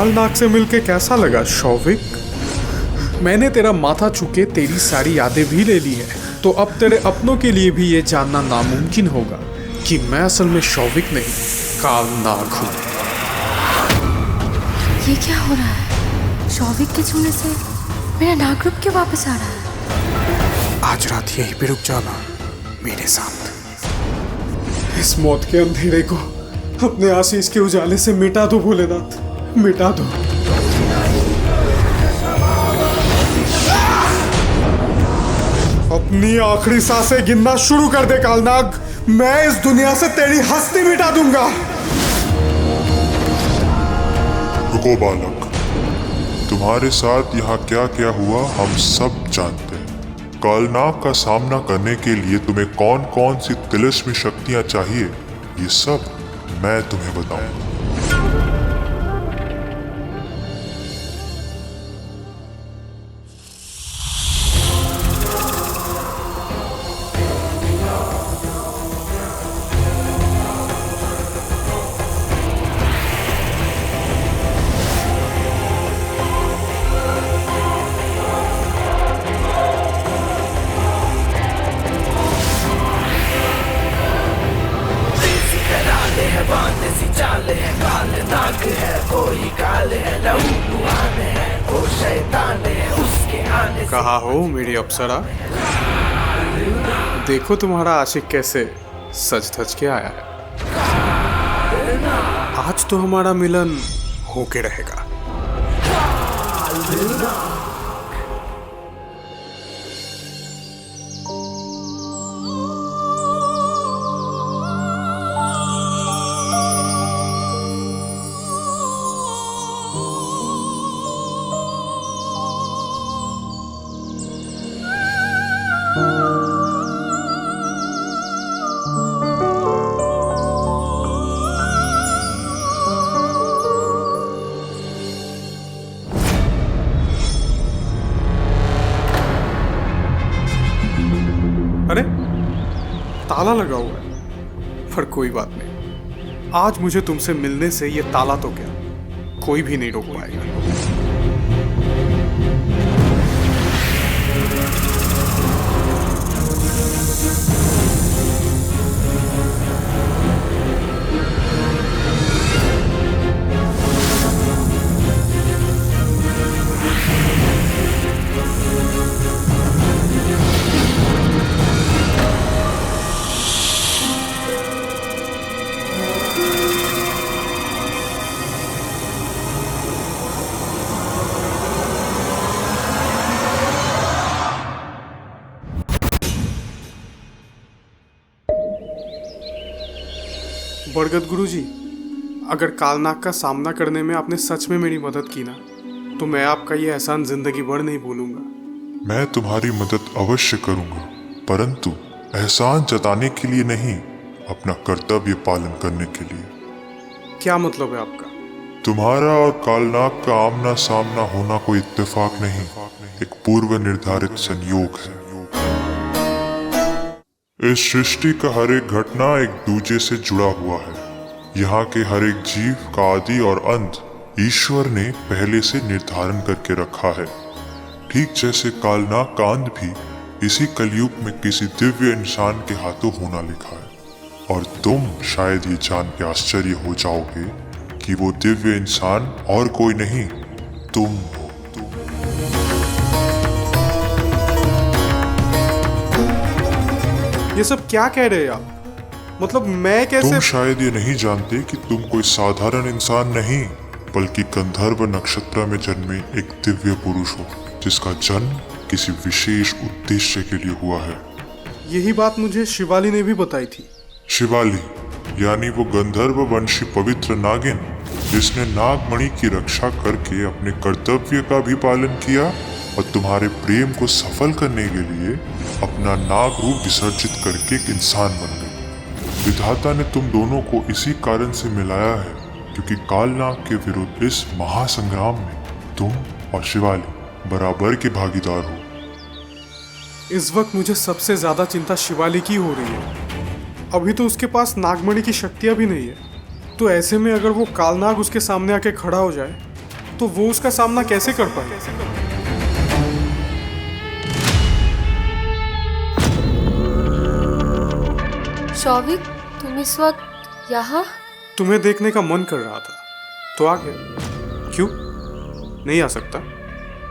कालनाग से मिलके कैसा लगा शौविक? मैंने तेरा माथा छूके तेरी सारी यादें भी ले ली है, तो अब तेरे अपनों के लिए भी ये जानना नामुमकिन होगा कि मैं असल में शौविक नहीं, कालनाग हूँ। ये क्या हो रहा है? शौविक के छूने से मेरा नाग रूप क्यों वापस आ रहा है? आज रात यहीं पे रुक जाना मेरे साथ। इस मौत के अंधेरे को अपने आशीष के उजाले से मिटा दो भोलेनाथ, मिटा दो। अपनी आखिरी सांसें गिनना शुरू कर दे कालनाग, मैं इस दुनिया से तेरी हस्ती मिटा दूंगा। रुको बालक, तुम्हारे साथ यहाँ क्या क्या हुआ हम सब जानते हैं। कालनाग का सामना करने के लिए तुम्हें कौन कौन सी तिलिस्मी शक्तियाँ चाहिए, ये सब मैं तुम्हें बताऊंगा। कहाँ हो मेरी अप्सरा? देखो तुम्हारा आशिक कैसे सज धज के आया है। आज तो हमारा मिलन होके रहेगा। अरे ताला लगा हुआ है, पर कोई बात नहीं। आज मुझे तुमसे मिलने से ये ताला तो क्या, कोई भी नहीं रोक पाएगा। बरगद गुरुजी, अगर कालनाग का सामना करने में आपने सच में मेरी मदद की ना, तो मैं आपका ये एहसान जिंदगी भर नहीं भूलूंगा। मैं तुम्हारी मदद अवश्य करूंगा, परंतु एहसान जताने के लिए नहीं, अपना कर्तव्य पालन करने के लिए। क्या मतलब है आपका? तुम्हारा और कालनाग का आमना सामना होना कोई इत्तेफाक नहीं, एक पूर्व निर्धारित संयोग है। इस सृष्टि का हर एक घटना एक दूजे से जुड़ा हुआ है। यहाँ के हर एक जीव का आदि और अंत ईश्वर ने पहले से निर्धारण करके रखा है। ठीक जैसे कालनाग का अंत भी इसी कलयुग में किसी दिव्य इंसान के हाथों होना लिखा है। और तुम शायद ये जान के आश्चर्य हो जाओगे कि वो दिव्य इंसान और कोई नहीं, तुम हो। ये सब क्या कह रहे हैं आप? मतलब मैं कैसे? तुम शायद ये नहीं जानते कि तुम कोई साधारण इंसान नहीं, बल्कि गंधर्व नक्षत्र में जन्मे एक दिव्य पुरुष हो, जिसका जन्म किसी विशेष उद्देश्य के लिए हुआ है। यही बात मुझे शिवाली ने भी बताई थी। शिवाली यानी वो गंधर्व वंशी पवित्र नागिन, जिसने नागमणि की रक्षा करके अपने कर्तव्य का भी पालन किया और तुम्हारे प्रेम को सफल करने के लिए अपना नाग रूप विसर्जित करके एक इंसान बन गई। विधाता ने तुम दोनों को इसी कारण से मिलाया है, क्योंकि कालनाग के विरुद्ध इस महासंग्राम में तुम और शिवाली बराबर के भागीदार हो। इस वक्त मुझे सबसे ज्यादा चिंता शिवाली की हो रही है। अभी तो उसके पास नागमणि की शक्तियां भी नहीं है, तो ऐसे में अगर वो कालनाग उसके सामने आके खड़ा हो जाए तो वो उसका सामना कैसे कर पाए? सौविक, तुम इस वक्त यहाँ? तुम्हें देखने का मन कर रहा था तो आ गया। क्यों नहीं आ सकता?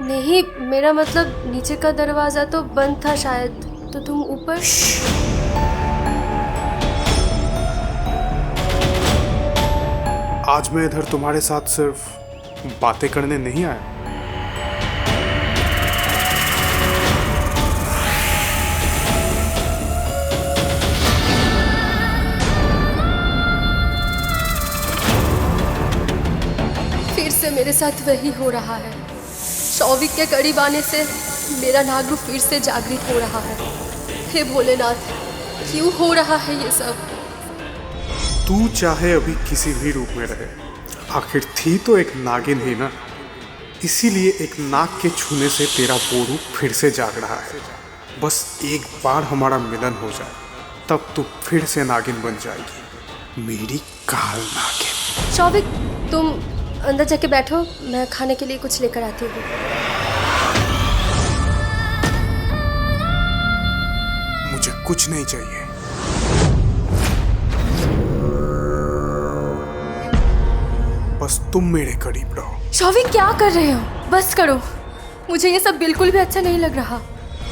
नहीं, मेरा मतलब नीचे का दरवाजा तो बंद था शायद, तो तुम ऊपर। आज मैं इधर तुम्हारे साथ सिर्फ बातें करने नहीं आया। फिर से मेरे साथ वही हो रहा है। सौविक के करीब आने से मेरा नागरूप फिर से जागृत हो रहा है। हे भोलेनाथ, क्यों हो रहा है ये सब? तू चाहे अभी किसी भी रूप में रहे, आखिर थी तो एक नागिन ही ना। इसीलिए एक नाग के छूने से तेरा वो रूप फिर से जाग रहा है। बस एक बार हमारा मिलन हो जाए, तब तू फिर से नागिन बन जाएगी, मेरी काल नागिन। सौविक, तुम अंदर जाके बैठो, मैं खाने के लिए कुछ लेकर आती हूँ। मुझे कुछ नहीं चाहिए। बस तुम मेरे करीब रहो। सौविक, क्या कर रहे हो? बस करो, मुझे ये सब बिल्कुल भी अच्छा नहीं लग रहा।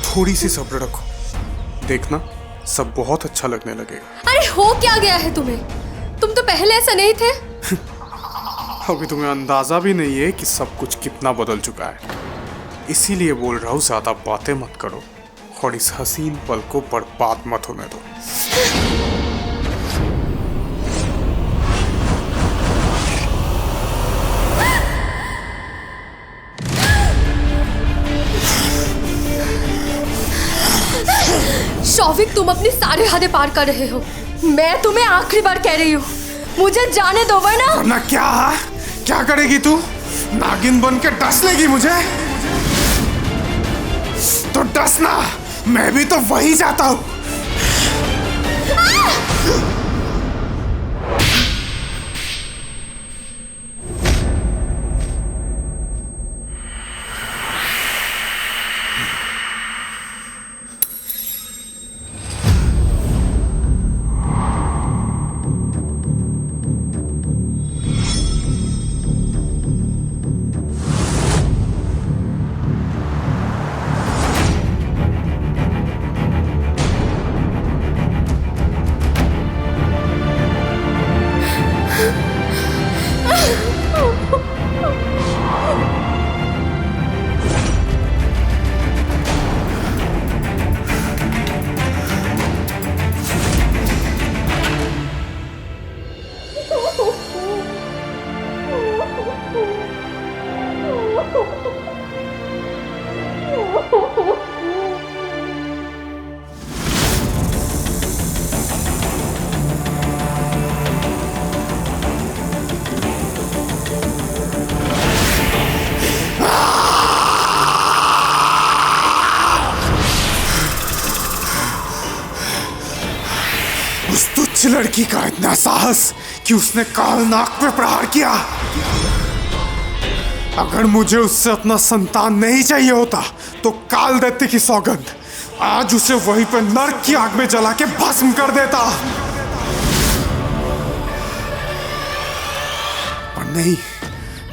थोड़ी सी सब्र रखो, देखना सब बहुत अच्छा लगने लगेगा। अरे हो क्या गया है तुम्हें? तुम तो पहले ऐसा नहीं थे। अभी तुम्हें अंदाजा भी नहीं है कि सब कुछ कितना बदल चुका है। इसीलिए बोल रहा हूँ, ज्यादा बातें मत करो और इस हसीन पल को बर्बाद मत होने दो। सौविक, तुम अपनी सारे हदें पार कर रहे हो। मैं तुम्हें आखिरी बार कह रही हूँ, मुझे जाने दो, वरना क्या करेगी तू? नागिन बन के डस लेगी मुझे? तो डसना, मैं भी तो वही चाहता हूँ। लड़की का इतना साहस कि उसने काल नाग पे प्रहार किया। अगर मुझे उससे अपना संतान नहीं चाहिए होता तो काल दैत्य की सौगंध, आज उसे वहीं पे नर्क की आग में जला के भस्म कर देता। पर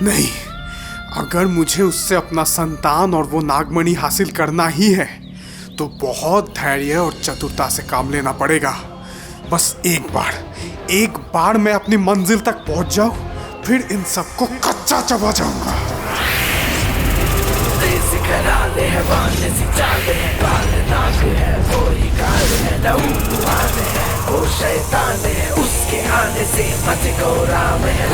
नहीं, अगर मुझे उससे अपना संतान और वो नागमणि हासिल करना ही है तो बहुत धैर्य और चतुरता से काम लेना पड़ेगा। बस एक बार मैं अपनी मंजिल तक पहुंच जाऊं, फिर इन सबको कच्चा चबा जाऊंगा। शैतान है, उसके आने से मत घबराओ, है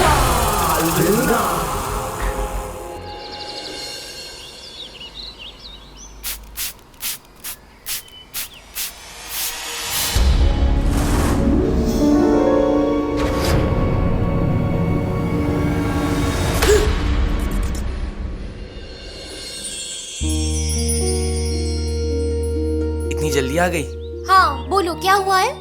जल्दी आ गई। हाँ बोलो, क्या हुआ है?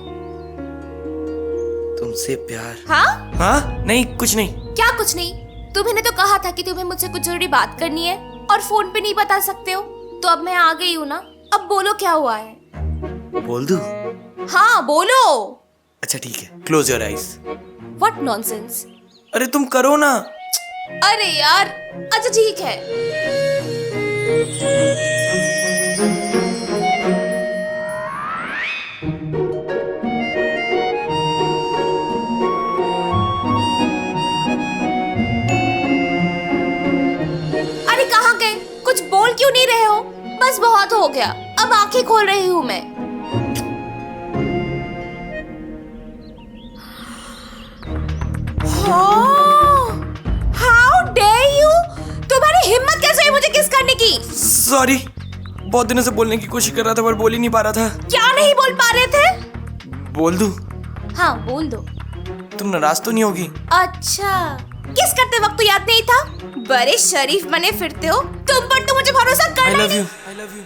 तुमसे प्यार। हाँ? हाँ नहीं, कुछ नहीं। क्या कुछ नहीं? तुम्हें तो कहा था कि तुम्हें मुझसे कुछ जरूरी बात करनी है और फोन पे नहीं बता सकते हो, तो अब मैं आ गई हूँ ना। अब बोलो क्या हुआ है। बोल दूं? हाँ बोलो। अच्छा ठीक है, close your eyes. What nonsense. अरे तुम करो ना। अरे यार, अच्छा ठीक है। अरे कहाँ गए? कुछ बोल क्यों नहीं रहे हो? बस बहुत हो गया, अब आंखें खोल रही हूँ मैं। How dare you? तुम्हारी हिम्मत कैसे हुई मुझे किस करने की? सॉरी, बहुत दिनों से बोलने की कोशिश कर रहा था पर बोल ही नहीं पा रहा था। क्या नहीं बोल पा रहे थे? बोल दूं? हाँ बोल दो। तुम नाराज तो नहीं होगी? अच्छा, किस करते वक्त तो याद नहीं था? बड़े शरीफ बने फिरते हो तुम, पर तो मुझे भरोसा करना ही नहीं। I love you.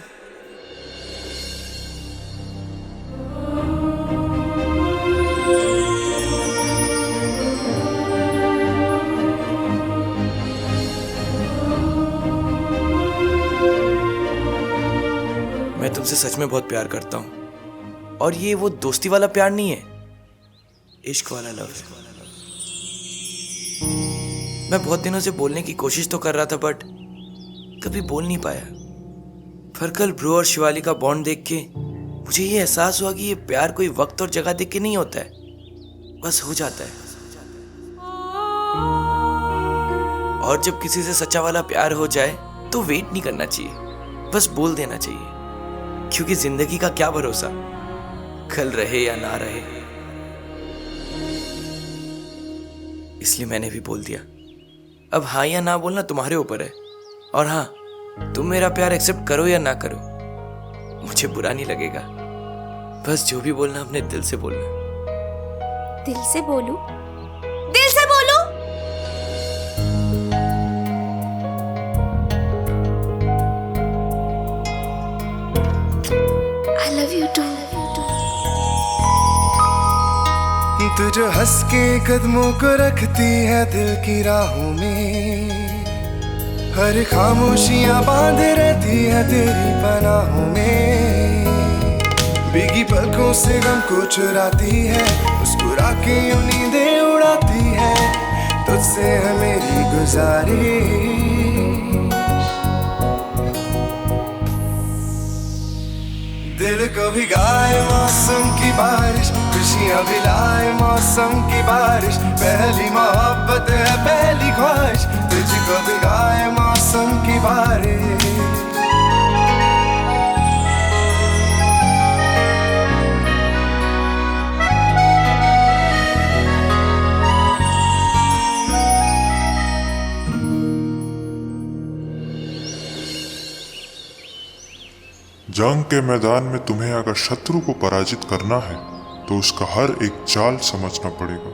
मैं तुमसे सच में बहुत प्यार करता हूँ, और ये वो दोस्ती वाला प्यार नहीं है, इश्क वाला लव है। मैं बहुत दिनों से बोलने की कोशिश तो कर रहा था बट कभी बोल नहीं पाया। पर कल ब्रो और शिवाली का बॉन्ड देख के मुझे ये एहसास हुआ कि ये प्यार कोई वक्त और जगह देख के नहीं होता है, बस हो जाता है। और जब किसी से सच्चा वाला प्यार हो जाए तो वेट नहीं करना चाहिए, बस बोल देना चाहिए, क्योंकि जिंदगी का क्या भरोसा, कल रहे या ना रहे। इसलिए मैंने भी बोल दिया। अब हाँ या ना बोलना तुम्हारे ऊपर है, और हाँ, तुम मेरा प्यार एक्सेप्ट करो या ना करो, मुझे बुरा नहीं लगेगा। बस जो भी बोलना अपने दिल से बोलना। दिल से बोलूं? दिल से बोलूं? I love you too. तू जो हंस के कदमों को रखती है दिल की राहों में, हर खामोशियां बांधे रहती है तेरी पनाहों में। भीगी पलकों से गम को चुराती है, मुस्कुरा के यूं नींदें उड़ाती है, तुझसे है मेरी गुजारिश। दिल को भिगाए मौसम की बारिश, खुशियां भिलाए मौसम की बारिश, पहली मोहब्बत है पहली ख्वाहिश, तुझको भिगाए मौसम की बारिश। जंग के मैदान में तुम्हें अगर शत्रु को पराजित करना है तो उसका हर एक चाल समझना पड़ेगा,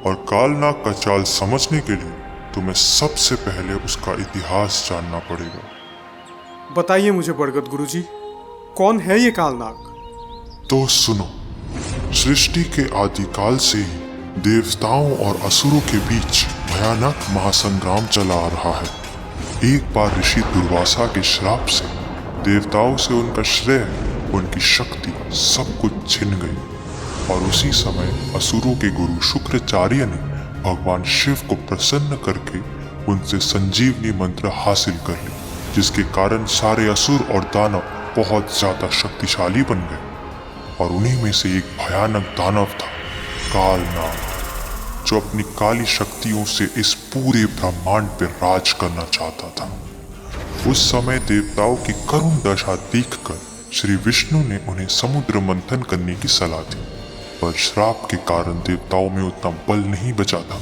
और कालनाग का चाल समझने के लिए तुम्हें सबसे पहले उसका इतिहास जानना पड़ेगा। बताइए मुझे बरगद गुरुजी, कौन है ये कालनाग? तो सुनो, सृष्टि के आदिकाल से ही देवताओं और असुरों के बीच भयानक महासंग्राम चला आ रहा है। एक बार ऋषि दुर्वासा के श्राप से देवताओं से उनका श्रेय, उनकी शक्ति सब कुछ छिन गई, और उसी समय असुरों के गुरु शुक्राचार्य ने भगवान शिव को प्रसन्न करके उनसे संजीवनी मंत्र हासिल कर ली, जिसके कारण सारे असुर और दानव बहुत ज्यादा शक्तिशाली बन गए। और उन्हीं में से एक भयानक दानव था कालनाग, जो अपनी काली शक्तियों से इस पूरे ब्रह्मांड पर राज करना चाहता था। उस समय देवताओं की करुण दशा देखकर श्री विष्णु ने उन्हें समुद्र मंथन करने की सलाह दी, पर श्राप के कारण देवताओं में उतना बल नहीं बचा था,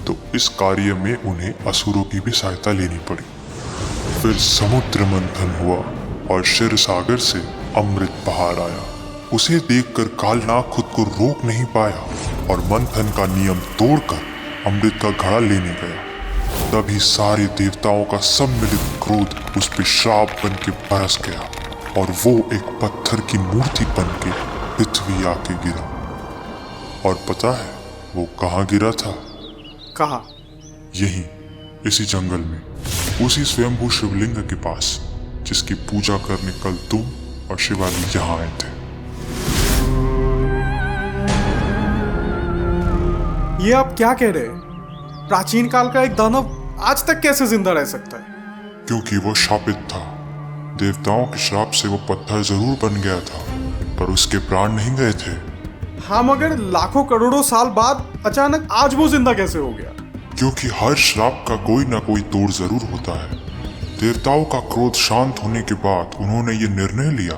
तो इस कार्य में उन्हें असुरों की भी सहायता लेनी पड़ी। फिर समुद्र मंथन हुआ और क्षीर सागर से अमृत बाहर आया। उसे देखकर कालनाग खुद को रोक नहीं पाया और मंथन का नियम तोड़कर अमृत का घड़ा लेने गया। तभी सारे देवताओं का सम्मिलित क्रोध उस पर श्राप बन के बरस गया, और वो एक पत्थर की मूर्ति बन के पृथ्वी आके गिरा। और पता है वो कहाँ गिरा था? कहाँ? यहीं इसी जंगल में, उसी स्वयंभू शिवलिंग के पास जिसकी पूजा करने कल तुम और शिवाली यहाँ आए थे। ये आप क्या कह रहे हैं? प्राचीन काल का एक दानव आज तक कैसे जिंदा रह सकता है? क्योंकि वो शापित था। देवताओं के श्राप से वो पत्थर जरूर बन गया था, पर उसके प्राण नहीं गए थे। हाँ, मगर लाखों करोड़ों साल बाद अचानक आज वो जिंदा कैसे हो गया? क्योंकि हर श्राप का कोई ना कोई तोड़ जरूर होता है। देवताओं का क्रोध शांत होने के बाद उन्होंने ये निर्णय लिया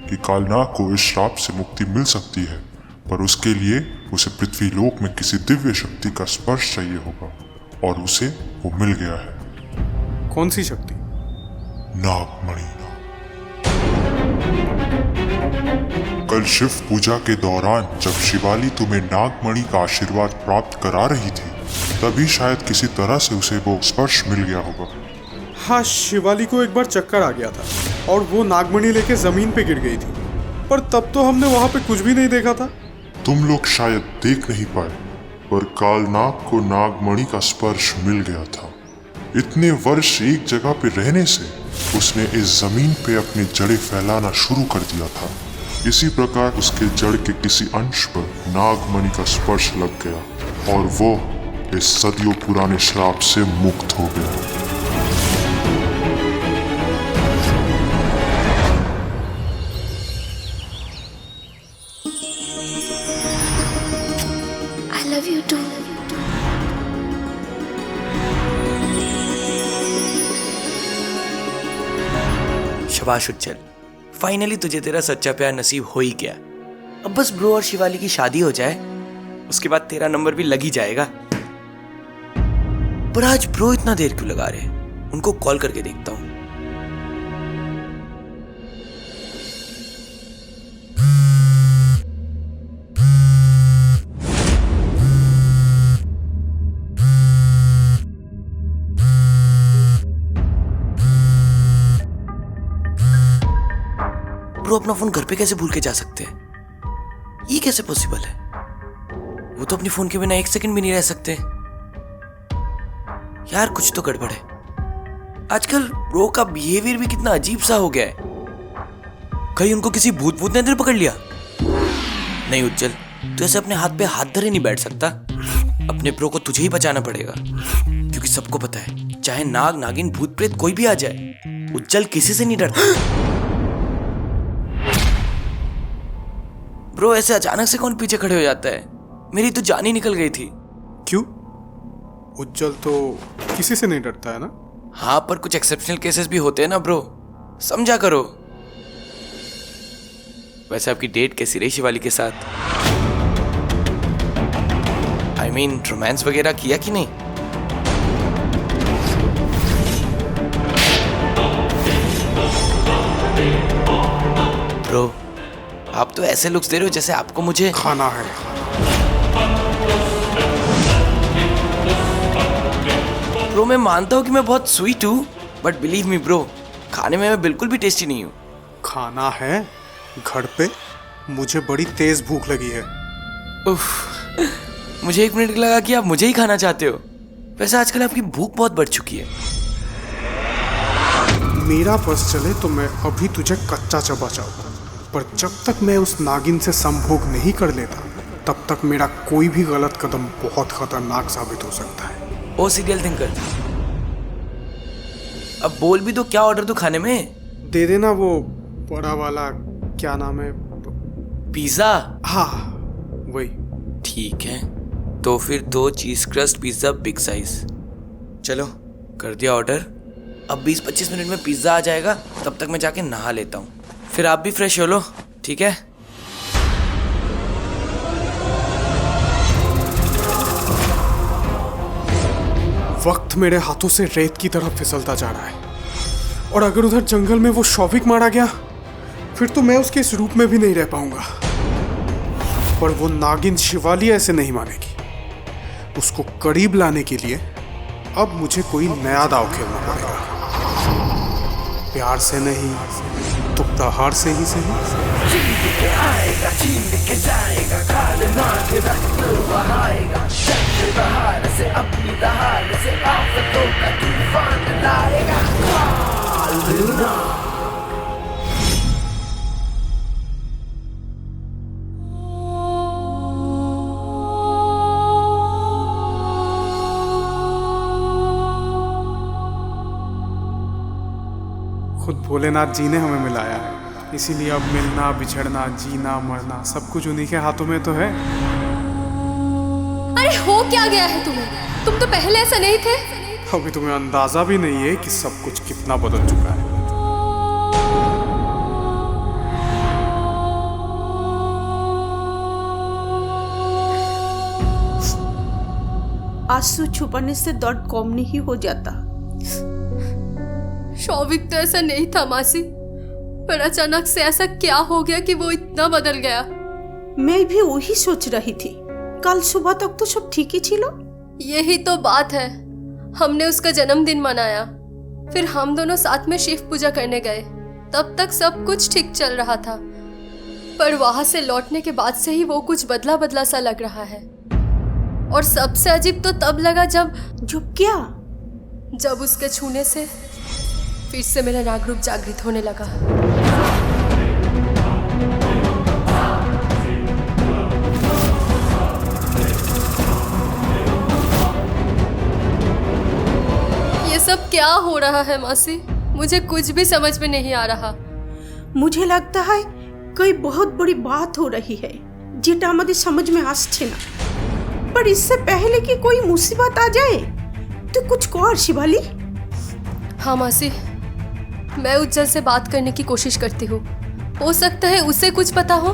कि कालनाग को इस श्राप से मुक्ति मिल सकती है, पर उसके लिए उसे पृथ्वी लोक में किसी दिव्य शक्ति का स्पर्श चाहिए होगा, और उसे वो मिल गया है। कौन सी शक्ति? नागमणि। कल शिव पूजा के दौरान जब शिवाली तुम्हें नागमणि का आशीर्वाद प्राप्त करा रही थी, तभी शायद किसी तरह से उसे वो स्पर्श मिल गया होगा। हाँ, शिवाली को एक बार चक्कर आ गया था और वो नागमणि लेके जमीन पे गिर गई थी, पर तब तो हमने वहां पे कुछ भी नहीं देखा था। तुम लोग शायद देख नहीं पाए, पर कालनाग को नागमणि का स्पर्श मिल गया था। इतने वर्ष एक जगह पे रहने से उसने इस जमीन पे अपनी जड़ें फैलाना शुरू कर दिया था। इसी प्रकार उसके जड़ के किसी अंश पर नागमणि का स्पर्श लग गया और वो इस सदियों पुराने श्राप से मुक्त हो गया। I love you too. शाबाश उज्जल, फाइनली तुझे तेरा सच्चा प्यार नसीब हो ही गया। अब बस ब्रो और शिवाली की शादी हो जाए, उसके बाद तेरा नंबर भी लग ही जाएगा। पर आज ब्रो इतना देर क्यों लगा रहे हैं? उनको कॉल करके देखता हूँ। ब्रो अपना फोन घर पे कैसे भूल के जा सकते हैं? ये कैसे पॉसिबल है? वो तो अपने फोन के बिना एक सेकंड भी नहीं रह सकते। यार कुछ तो गड़बड़ है। आजकल ब्रो का बिहेवियर भी कितना अजीब सा हो गया है। कहीं उनको किसी भूत ने अंदर पकड़ लिया? नहीं उज्जल, तू ऐसे अपने हाथ पे हाथ धरे नहीं बैठ सकता। अपने ब्रो को तुझे ही बचाना पड़ेगा, क्योंकि सबको पता है चाहे नाग नागिन भूत प्रेत कोई भी आ जाए, उज्जल किसी से नहीं डरता। ब्रो ऐसे अचानक से कौन पीछे खड़े हो जाता है? मेरी तो जान ही निकल गई थी। क्यों? उज्जल तो किसी से नहीं डरता है ना? हाँ, पर कुछ एक्सेप्शनल केसेस भी होते हैं ना ब्रो, समझा करो। वैसे आपकी डेट कैसी रही शिवाली के साथ? I mean, रोमांस वगैरह किया कि नहीं? ब्रो आप तो ऐसे लुक्स दे रहे हो जैसे आपको मुझे खाना है। ब्रो मैं मानता हूँ कि मैं बहुत स्वीट हूँ, बट बिलीव मी ब्रो, खाने में मैं बिल्कुल भी टेस्टी नहीं हूँ। खाना है घर पे? मुझे बड़ी तेज भूख लगी है। उफ, मुझे 1 मिनट लगा कि आप मुझे ही खाना चाहते हो। वैसे आजकल आपकी भूख बहुत बढ़ चुकी है। मेरा बस चले तो मैं अभी तुझे कच्चा चबा जाऊंगा, पर जब तक मैं उस नागिन से संभोग नहीं कर लेता, तब तक मेरा कोई भी गलत कदम बहुत खतरनाक साबित हो सकता है। ओ सीरियल थिंकर, अब बोल भी दो, क्या ऑर्डर दूं खाने में? दे देना वो बड़ा वाला, क्या नाम है? पिज्जा? हाँ वही। ठीक है, तो फिर 2 चीज क्रस्ट पिज्जा बिग साइज। चलो कर दिया ऑर्डर। अब 20-25 मिनट में पिज्जा आ जाएगा, तब तक मैं जाके नहा लेता हूँ, फिर आप भी फ्रेश हो लो, ठीक है? वक्त मेरे हाथों से रेत की तरफ फिसलता जा रहा है, और अगर उधर जंगल में वो शौविक मारा गया, फिर तो मैं उसके इस रूप में भी नहीं रह पाऊंगा। पर वो नागिन शिवाली ऐसे नहीं मानेगी। उसको करीब लाने के लिए अब मुझे कोई नया दांव खेलना पड़ेगा। प्यार से नहीं, तो दहाड़ से ही सही। चीर के आएगा, चीर के जाएगा, काल नाग रक्त बहाएगा, चंद्र बहार से अपनी दहाड़ से आफतों का तूफान लाएगा। काल नाग। खुद भोलेनाथ जी ने हमें मिलाया है, इसीलिए अब मिलना, बिछड़ना, जीना, मरना सब कुछ उन्हीं के हाथों में तो है। अरे हो क्या गया है तुम्हें? तुम तो पहले ऐसा नहीं थे। अभी तुम्हें अंदाजा भी नहीं है कि सब कुछ कितना बदल चुका है। आंसू छुपाने से दर्द कम नहीं हो जाता। शौविक तो ऐसा नहीं था मासी, पर अचानक से ऐसा क्या हो गया कि वो इतना बदल गया? मैं भी वही सोच रही थी। कल सुबह तक तो सब ठीक ही छिलो। यही तो बात है। हमने उसका जन्मदिन मनाया, फिर हम दोनों साथ में शिव पूजा करने गए। तब तक सब कुछ ठीक चल रहा था, पर वहां से लौटने के बाद से ही वो कुछ बदला बदला सा लग रहा है। और सबसे अजीब तो तब लगा जब क्या? जब उसके छूने से फिर से मेरा नाग रूप जागृत होने लगा। ये सब क्या हो रहा है मासी? मुझे कुछ भी समझ में नहीं आ रहा। मुझे लगता है कोई बहुत बड़ी बात हो रही है जेटा हमारे समझ में आसছে ना। पर इससे पहले कि कोई मुसीबत आ जाए तो कुछ कर शिवाली। हाँ मासी, मैं उज्जल से बात करने की कोशिश करती हूँ। हो सकता है उसे कुछ पता हो।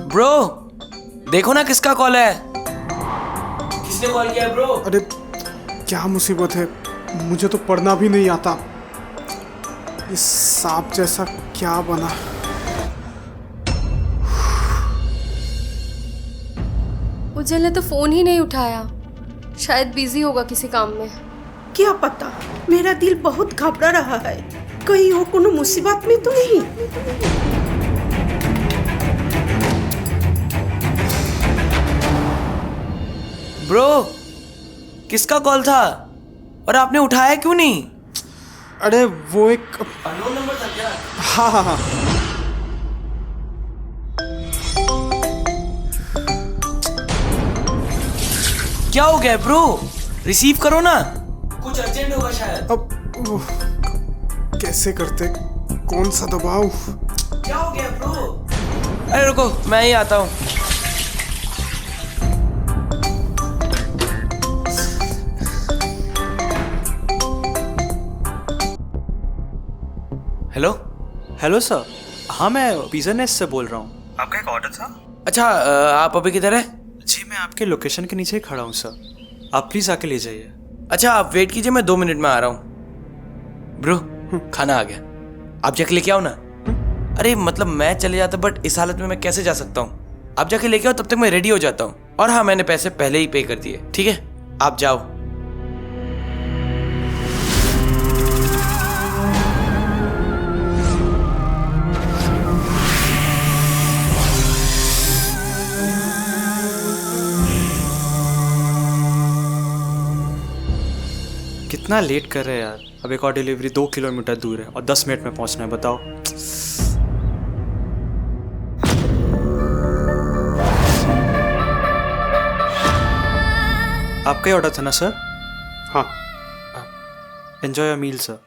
ब्रो, देखो ना किसका कॉल है। किसने कॉल किया है ब्रो? अरे क्या मुसीबत है, मुझे तो पढ़ना भी नहीं आता। इस सांप जैसा क्या बना? उज्जल ने तो फोन ही नहीं उठाया, शायद बिजी होगा किसी काम में। क्या पता, मेरा दिल बहुत घबरा रहा है। कहीं वो कोनो मुसीबत में तो नहीं। ब्रो, किसका कॉल था और आपने उठाया क्यों नहीं? अरे वो एक अननोन नंबर था क्या? हाँ। क्या हो गया ब्रो? रिसीव करो ना, कुछ अर्जेंट होगा शायद। अब कैसे करते, कौन सा दबाऊं? क्या हो गया ब्रो? अरे रुको, मैं ही आता हूँ। हेलो हेलो सर, हाँ मैं पिज़्ज़ा नेस्ट से बोल रहा हूँ। आपका एक ऑर्डर था। अच्छा, आप अभी किधर है? जी मैं आपके लोकेशन के नीचे ही खड़ा हूँ सर, आप प्लीज़ आके ले जाइए। अच्छा आप वेट कीजिए, मैं 2 मिनट में आ रहा हूँ। ब्रो, खाना आ गया, आप जाके लेके आओ ना। अरे मतलब मैं चले जाता, बट इस हालत में मैं कैसे जा सकता हूँ? आप जाके लेके आओ, तब तक मैं रेडी हो जाता हूँ। और हाँ, मैंने पैसे पहले ही पे कर दिए, ठीक है? आप जाओ। कितना लेट कर रहे हैं यार। अब एक और डिलीवरी 2 किलोमीटर दूर है और 10 मिनट में पहुंचना है, बताओ। आपका ही ऑर्डर था ना सर? हाँ। Enjoy your meal sir.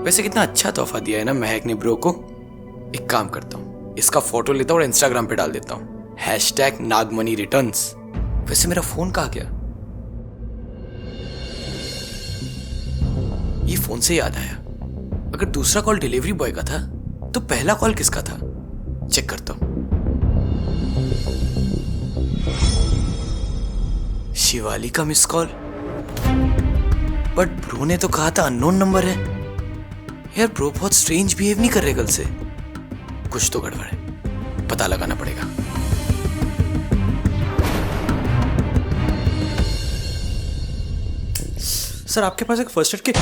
वैसे कितना अच्छा तोहफा दिया है ना महक ने ब्रो को। एक काम करता हूँ, इसका फोटो लेता हूँ और इंस्टाग्राम पे डाल देता हूँ, #नागमनी रिटर्न्स। वैसे मेरा फोन कहाँ गया? ये फोन से याद आया, अगर दूसरा कॉल डिलीवरी बॉय का था तो पहला कॉल किसका था? चेक करता हूं। शिवाली का मिस कॉल, बट ब्रो ने तो कहा था अननोन नंबर है। यार ब्रो बहुत स्ट्रेंज बिहेव नहीं कर रहे कल से, कुछ तो गड़बड़ है, पता लगाना पड़ेगा। सर आपके पास एक first aid kit?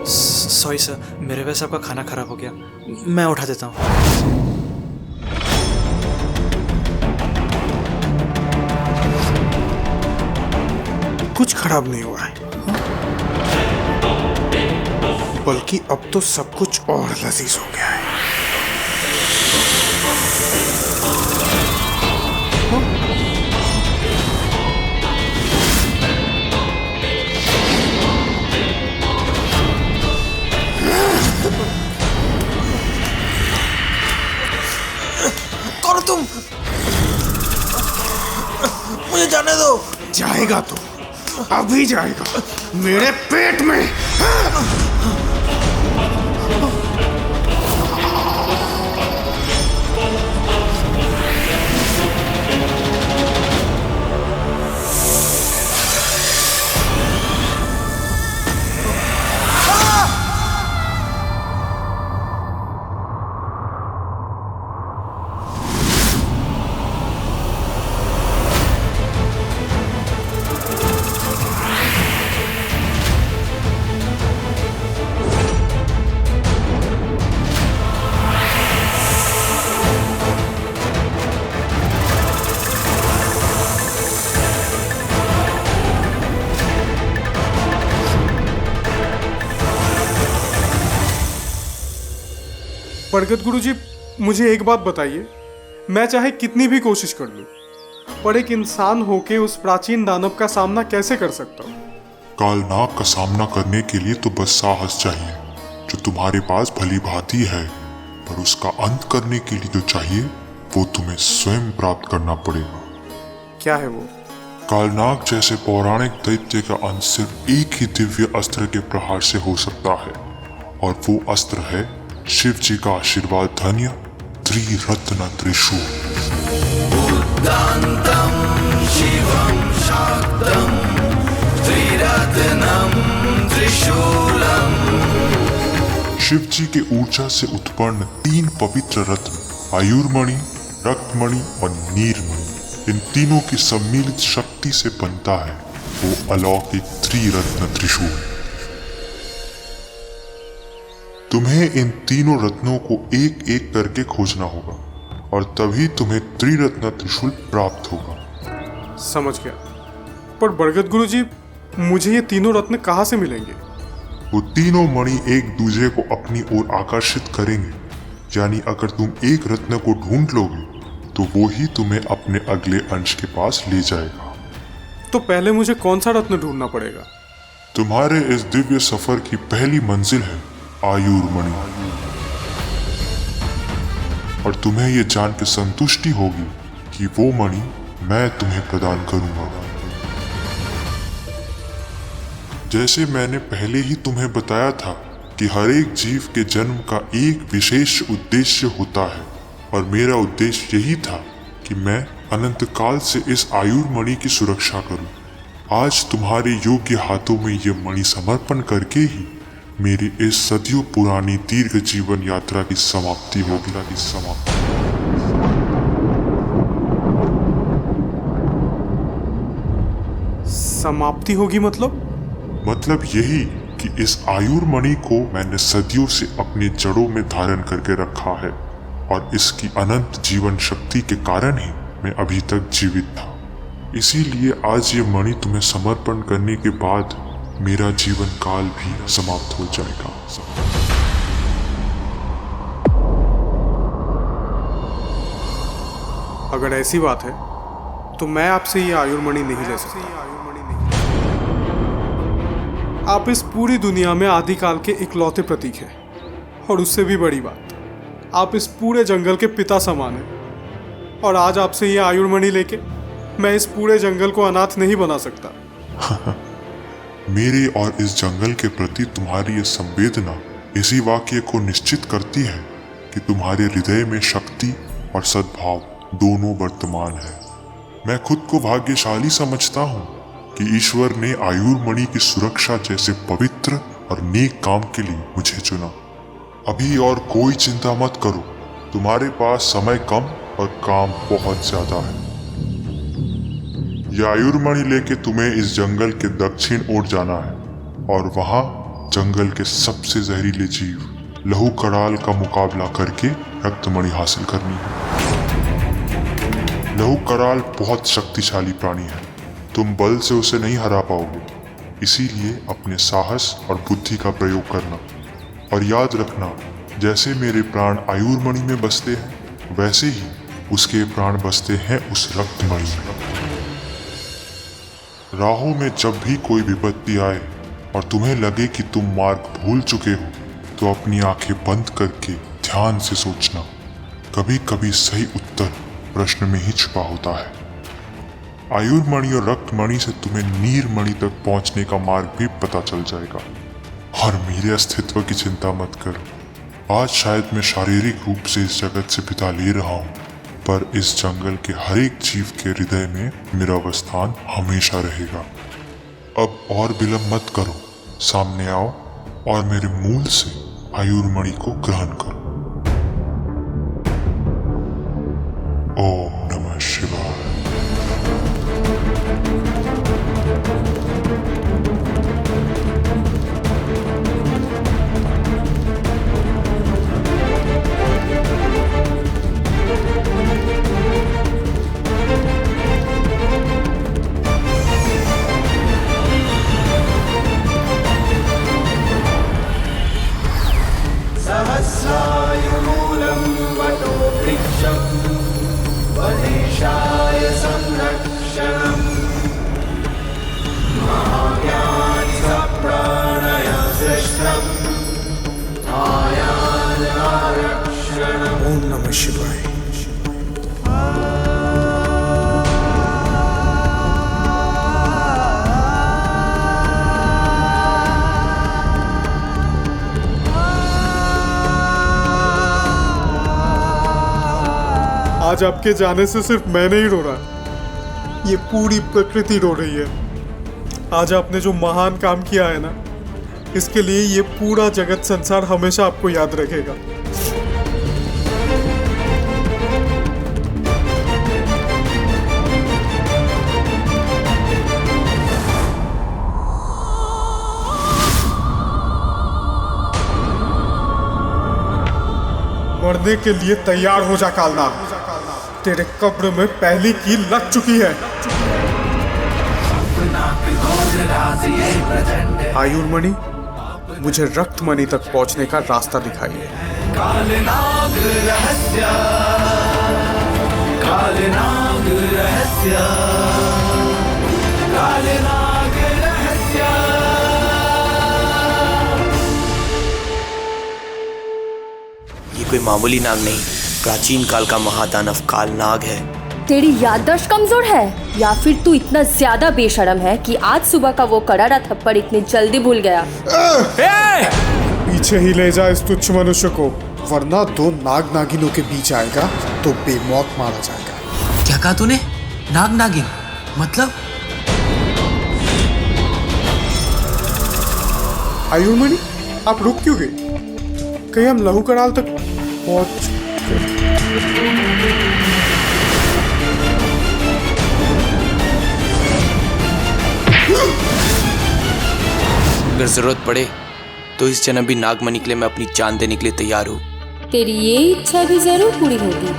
Sorry sir, मेरे वजह से आपका खाना खराब हो गया, मैं उठा देता हूँ। कुछ खराब नहीं हुआ है, बल्कि अब तो सब कुछ और लजीज हो गया है। कौन तुम? मुझे जाने दो। जाएगा तो अभी जाएगा, मेरे पेट में। बरगद गुरुजी, मुझे एक बात बताइए, मैं चाहे कितनी भी कोशिश कर लूं, पर एक इंसान होके उस प्राचीन दानव का सामना कैसे कर सकता हूं? कालनाग का सामना करने के लिए तो बस साहस चाहिए, जो तुम्हारे पास भली भांति है, पर उसका अंत करने के लिए जो चाहिए वो तुम्हें स्वयं प्राप्त करना पड़ेगा। क्या है वो? कालनाग जैसे पौराणिक दैत्य का अंत सिर्फ एक ही दिव्य अस्त्र के प्रहार से हो सकता है, और वो अस्त्र है शिव जी का आशीर्वाद धन्य त्रिरत्न त्रिशूल। शिवं शाक्तं त्रिरत्नं त्रिशूलम्। शिव जी के ऊर्जा से उत्पन्न 3 पवित्र रत्न आयुर्मणि, रक्तमणि और नीरमणि, इन तीनों की सम्मिलित शक्ति से बनता है वो अलौकिक त्रिरत्न त्रिशूल। तुम्हें इन तीनों रत्नों को एक एक करके खोजना होगा, और तभी तुम्हें त्रिरत्न त्रिशूल प्राप्त होगा। समझ गया, पर बरगद गुरुजी, मुझे ये तीनों रत्न कहाँ से मिलेंगे? वो तीनों मणि एक दूसरे को अपनी ओर आकर्षित करेंगे, यानी अगर तुम एक रत्न को ढूंढ लोगे तो वो ही तुम्हें अपने अगले अंश के पास ले जाएगा। तो पहले मुझे कौन सा रत्न ढूंढना पड़ेगा? तुम्हारे इस दिव्य सफर की पहली मंजिल है आयुर्मणि, और तुम्हें ये जान के संतुष्टि होगी कि वो मणि मैं तुम्हें प्रदान करूंगा। जैसे मैंने पहले ही तुम्हें बताया था कि हर एक जीव के जन्म का एक विशेष उद्देश्य होता है, और मेरा उद्देश्य यही था कि मैं अनंत काल से इस आयुर्मणि की सुरक्षा करूं। आज तुम्हारे योग्य हाथों में ये मणि समर्पण करके ही मेरी इस सदियों पुरानी दीर्घ जीवन यात्रा की समाप्ति होगी। समाप्ति होगी मतलब? मतलब यही कि इस आयुर्मणि को मैंने सदियों से अपनी जड़ों में धारण करके रखा है, और इसकी अनंत जीवन शक्ति के कारण ही मैं अभी तक जीवित था। इसीलिए आज ये मणि तुम्हें समर्पण करने के बाद मेरा जीवन काल भी समाप्त हो जाएगा। अगर ऐसी बात है तो मैं आपसे ये आयुर्मणि नहीं ले सकता। आप इस पूरी दुनिया में आदिकाल के इकलौते प्रतीक हैं, और उससे भी बड़ी बात, आप इस पूरे जंगल के पिता समान हैं। और आज आपसे ये आयुर्मणि लेके मैं इस पूरे जंगल को अनाथ नहीं बना सकता। मेरे और इस जंगल के प्रति तुम्हारी ये संवेदना इसी वाक्य को निश्चित करती है कि तुम्हारे हृदय में शक्ति और सद्भाव दोनों वर्तमान है। मैं खुद को भाग्यशाली समझता हूँ कि ईश्वर ने आयुर्मणि की सुरक्षा जैसे पवित्र और नेक काम के लिए मुझे चुना। अभी और कोई चिंता मत करो, तुम्हारे पास समय कम और काम बहुत ज्यादा है। यह आयुर्मणि लेके तुम्हें इस जंगल के दक्षिण ओर जाना है और वहां जंगल के सबसे जहरीले जीव लहू कराल का मुकाबला करके रक्तमणि हासिल करनी है। लहू कराल बहुत शक्तिशाली प्राणी है, तुम बल से उसे नहीं हरा पाओगे, इसीलिए अपने साहस और बुद्धि का प्रयोग करना। और याद रखना, जैसे मेरे प्राण आयुर्मणि में बसते हैं वैसे ही उसके प्राण बसते हैं उस रक्तमणि में। राहों में जब भी कोई विपत्ति आए और तुम्हें लगे कि तुम मार्ग भूल चुके हो तो अपनी आंखें बंद करके ध्यान से सोचना, कभी कभी सही उत्तर प्रश्न में ही छुपा होता है। आयुर्मणि और रक्तमणि से तुम्हें नीरमणि तक पहुंचने का मार्ग भी पता चल जाएगा। और मेरे अस्तित्व की चिंता मत करो, आज शायद मैं शारीरिक रूप से इस जगत से विदा ले रहा हूँ, पर इस जंगल के हर एक जीव के हृदय में मेरा अवस्थान हमेशा रहेगा। अब और विलंब मत करो, सामने आओ और मेरे मूल से आयुर्मणि को ग्रहण करो। ओम नमः शिवाय। सहस्रायुर्मूलं वटो वृक्षं वदेशाय संरक्षणं महाज्ञानि सप्राणय श्रेष्ठं आयानरक्षणम्। ओम नमः शिवाय। आज आपके जाने से सिर्फ मैं नहीं रो रहा, ये पूरी प्रकृति रो रही है। आज आपने जो महान काम किया है ना, इसके लिए ये पूरा जगत संसार हमेशा आपको याद रखेगा। मरने के लिए तैयार हो जा कालनाग, तेरे कब्र में पहली कील लग चुकी है। आयुर्मणि, मुझे रक्तमणि तक पहुंचने का रास्ता दिखाइए। काल नाग रहस्य, काल नाग रहस्य, काल नाग रहस्य। ये कोई मामूली नाग नहीं, प्राचीन काल का महादानव काल नाग है। तेरी याददाश्त कमजोर है या फिर तू इतना ज्यादा बेशर्म है कि आज सुबह का वो करारा थप्पड़ इतनी जल्दी भूल गया? पीछे ही ले जा इस तुच्छ मनुष्य को, वरना दो नाग नागिनों के बीच आएगा तो बेमौत मारा जाएगा। क्या कहा तूने? नाग नागिन मतलब? आयुर्मणि, आप रुक क्यों गए? कहीं हम लहू कराल तक पहुंच। अगर जरूरत पड़े तो इस जन्म भी नागमणि के लिए मैं अपनी जान देने के लिए तैयार हूँ। तेरी ये इच्छा भी जरूर पूरी होगी।